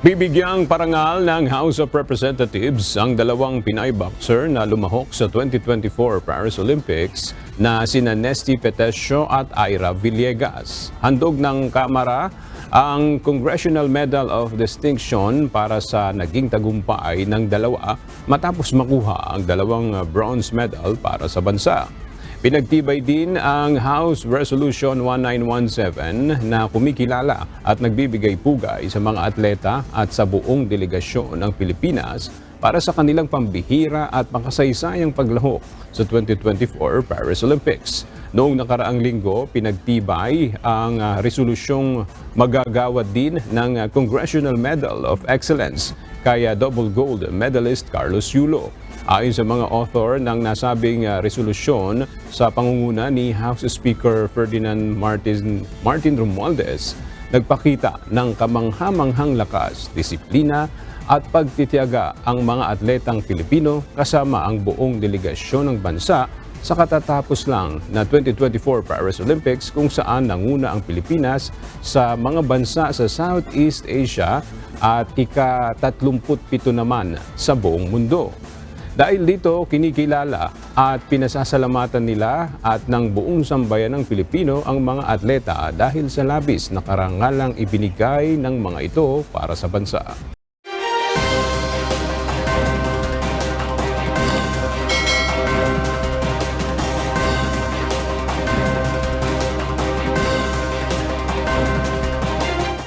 Bibigyang parangal ng House of Representatives ang dalawang Pinay boxer na lumahok sa 2024 Paris Olympics na sina Nesty Petesio at Ira Villegas. Handog ng Kamara ang Congressional Medal of Distinction para sa naging tagumpay ng dalawa matapos makuha ang dalawang bronze medal para sa bansa. Pinagtibay din ang House Resolution 1917 na kumikilala at nagbibigay pugay sa mga atleta at sa buong delegasyon ng Pilipinas para sa kanilang pambihira at makasaysayang paglahok sa 2024 Paris Olympics. Noong nakaraang linggo, pinagtibay ang resolusyong magagawad din ng Congressional Medal of Excellence kaya double gold medalist Carlos Yulo. Ayon sa mga author ng nasabing resolusyon sa pangunguna ni House Speaker Ferdinand Martin Romualdez, nagpakita ng kamanghamanghang lakas, disiplina at pagtitiyaga ang mga atletang Pilipino kasama ang buong delegasyon ng bansa sa katatapos lang na 2024 Paris Olympics kung saan nanguna ang Pilipinas sa mga bansa sa Southeast Asia at ika-37 naman sa buong mundo. Dahil dito, kinikilala at pinasasalamatan nila at ng buong sambayan ng Pilipino ang mga atleta dahil sa labis na karangalang ibinigay ng mga ito para sa bansa.